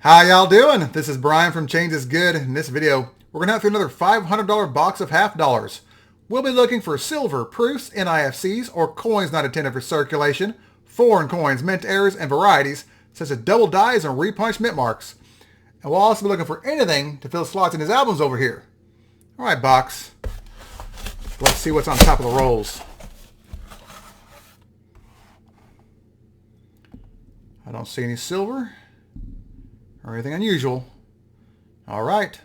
How y'all doing? This is Brian from Change is Good. In this video, we're going to have through another $500 box of half dollars. We'll be looking for silver proofs, NIFCs, or coins not intended for circulation, foreign coins, mint errors, and varieties, such as double dies and repunched mint marks. And we'll also be looking for anything to fill slots in his albums over here. Alright, box. Let's see what's on top of the rolls. I don't see any silver or anything unusual. All right,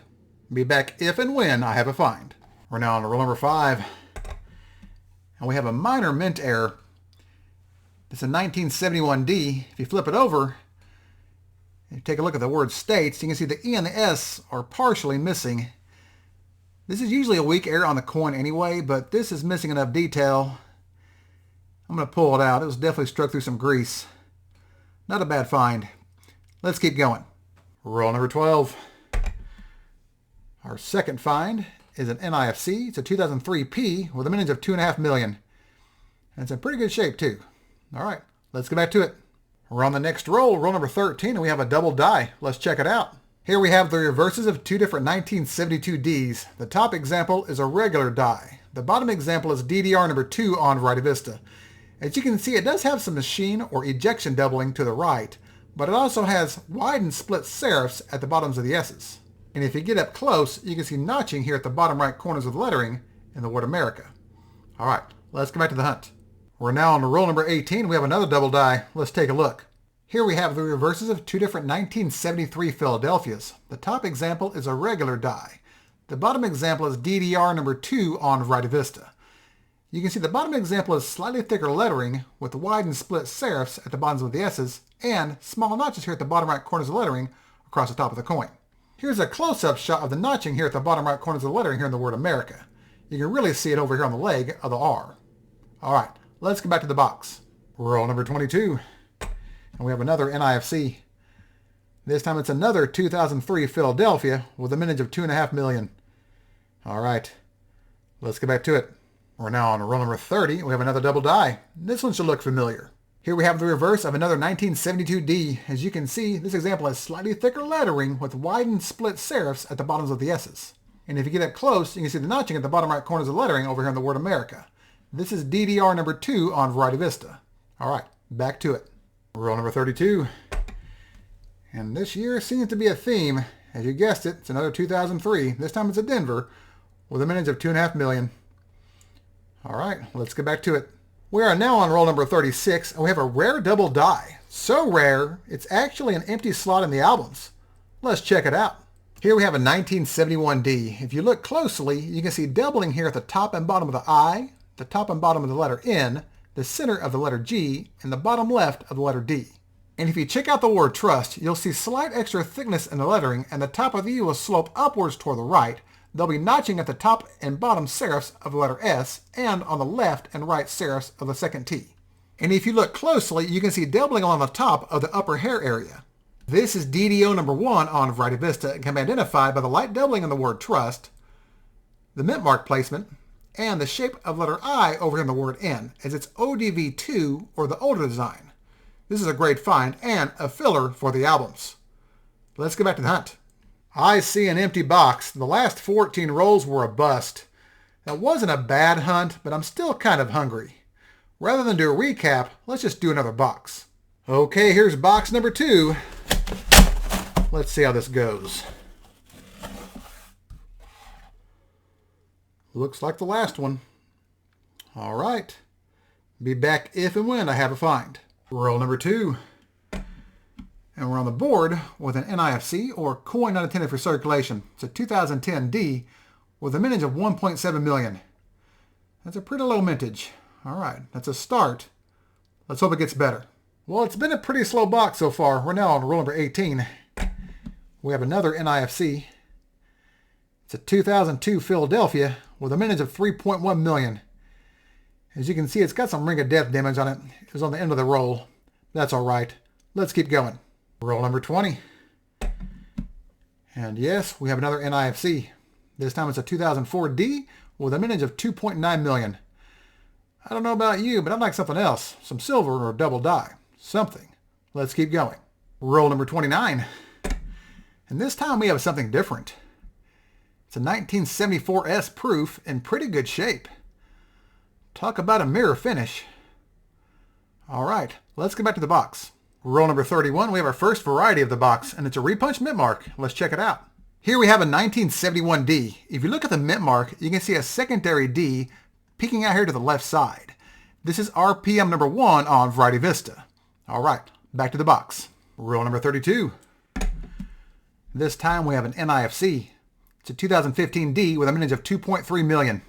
be back if and when I have a find. We're now on to roll number 5, and we have a minor mint error. It's a 1971D. If you flip it over and take a look at the word states, you can see the E and the S are partially missing. This is usually a weak error on the coin anyway, but this is missing enough detail. I'm going to pull it out. It was definitely struck through some grease. Not a bad find. Let's keep going. Roll number 12. Our second find is an NIFC. It's a 2003 P with a mintage of 2.5 million. And it's in pretty good shape too. All right, let's get back to it. We're on the next roll, roll number 13, and we have a double die. Let's check it out. Here we have the reverses of two different 1972 Ds. The top example is a regular die. The bottom example is DDR number 2 on Variety Vista. As you can see, it does have some machine or ejection doubling to the right, but it also has widened split serifs at the bottoms of the S's. And if you get up close, you can see notching here at the bottom right corners of the lettering in the word America. All right, let's get back to the hunt. We're now on to roll number 18. We have another double die. Let's take a look. Here we have the reverses of two different 1973 Philadelphias. The top example is a regular die. The bottom example is DDR number 2 on Variety Vista. You can see the bottom example is slightly thicker lettering with widened split serifs at the bottoms of the S's and small notches here at the bottom right corners of the lettering across the top of the coin. Here's a close-up shot of the notching here at the bottom right corners of the lettering here in the word America. You can really see it over here on the leg of the R. All right, let's get back to the box. Roll number 22. And we have another NIFC. This time it's another 2003 Philadelphia with a mintage of 2.5 million. All right, let's get back to it. We're now on roll number 30. We have another double die. This one should look familiar. Here we have the reverse of another 1972D. As you can see, this example has slightly thicker lettering with widened split serifs at the bottoms of the S's. And if you get up close, you can see the notching at the bottom right corners of the lettering over here in the word America. This is DDR number 2 on Variety Vista. All right, back to it. Roll number 32. And this year seems to be a theme. As you guessed it, it's another 2003. This time it's a Denver with a mintage of 2.5 million. All right, let's get back to it. We are now on roll number 36, and we have a rare double die. So rare, it's actually an empty slot in the albums. Let's check it out. Here we have a 1971D. If you look closely, you can see doubling here at the top and bottom of the I, the top and bottom of the letter N, the center of the letter G, and the bottom left of the letter D. And if you check out the word trust, you'll see slight extra thickness in the lettering, and the top of the U will slope upwards toward the right. There'll be notching at the top and bottom serifs of the letter S and on the left and right serifs of the second T. And if you look closely, you can see doubling along the top of the upper hair area. This is DDO number 1 on Variety Vista and can be identified by the light doubling in the word trust, the mint mark placement, and the shape of letter I over here in the word N, as it's ODV2 or the older design. This is a great find and a filler for the albums. Let's get back to the hunt. I see an empty box. The last 14 rolls were a bust. That wasn't a bad hunt, but I'm still kind of hungry. Rather than do a recap, let's just do another box. Okay, here's box number 2. Let's see how this goes. Looks like the last one. All right. Be back if and when I have a find. Roll number 2. And we're on the board with an NIFC, or coin not intended for circulation. It's a 2010 D with a mintage of 1.7 million. That's a pretty low mintage. All right, that's a start. Let's hope it gets better. Well, it's been a pretty slow box so far. We're now on roll number 18. We have another NIFC. It's a 2002 Philadelphia with a mintage of 3.1 million. As you can see, it's got some ring of death damage on it. It was on the end of the roll. That's all right. Let's keep going. Roll number 20. And yes, we have another NIFC. This time it's a 2004 D with a mintage of 2.9 million. I don't know about you, but I'd like something else. Some silver or double die. Something. Let's keep going. Roll number 29. And this time we have something different. It's a 1974S proof in pretty good shape. Talk about a mirror finish. All right, let's get back to the box. Roll number 31, we have our first variety of the box, and it's a repunch mint mark. Let's check it out. Here we have a 1971D. If you look at the mint mark, you can see a secondary D peeking out here to the left side. This is RPM number 1 on Variety Vista. All right, back to the box. Roll number 32. This time we have an NIFC. It's a 2015D with a mintage of 2.3 million.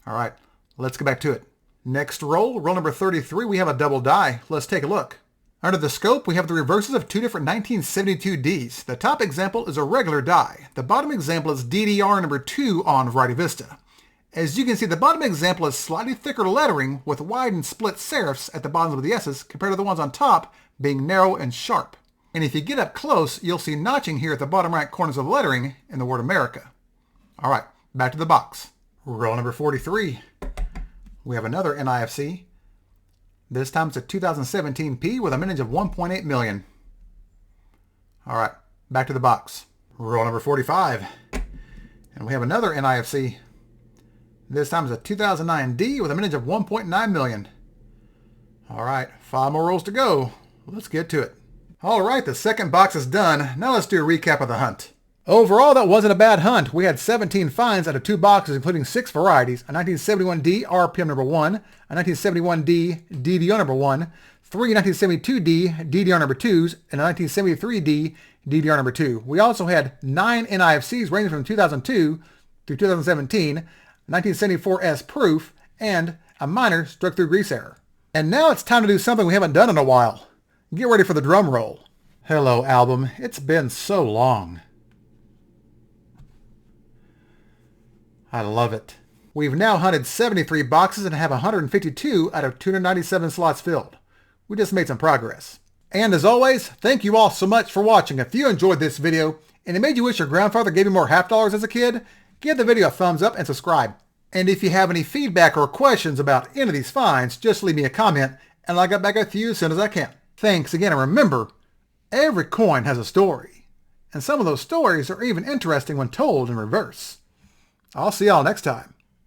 All right, let's get back to it. Next roll number 33, we have a double die. Let's take a look. Under the scope, we have the reverses of two different 1972Ds. The top example is a regular die. The bottom example is DDR number 2 on Variety Vista. As you can see, the bottom example is slightly thicker lettering with wide and split serifs at the bottoms of the S's compared to the ones on top being narrow and sharp. And if you get up close, you'll see notching here at the bottom right corners of the lettering in the word America. All right, back to the box. Roll number 43. We have another NIFC. This time it's a 2017P with a mintage of 1.8 million. All right, back to the box. Roll number 45. And we have another NIFC. This time it's a 2009D with a mintage of 1.9 million. All right, 5 more rolls to go. Let's get to it. All right, the second box is done. Now let's do a recap of the hunt. Overall, that wasn't a bad hunt. We had 17 finds out of 2 boxes, including 6 varieties, a 1971D RPM number 1, a 1971D DDR number 1, 3 1972D DDR number 2s, and a 1973D DDR number 2. We also had 9 NIFCs ranging from 2002 through 2017, 1974S proof, and a minor struck through grease error. And now it's time to do something we haven't done in a while. Get ready for the drum roll. Hello, album. It's been so long. I love it. We've now hunted 73 boxes and have 152 out of 297 slots filled. We just made some progress. And as always, thank you all so much for watching. If you enjoyed this video and it made you wish your grandfather gave you more half dollars as a kid, give the video a thumbs up and subscribe. And if you have any feedback or questions about any of these finds, just leave me a comment and I'll get back with you as soon as I can. Thanks again, and remember, every coin has a story. And some of those stories are even interesting when told in reverse. I'll see y'all next time.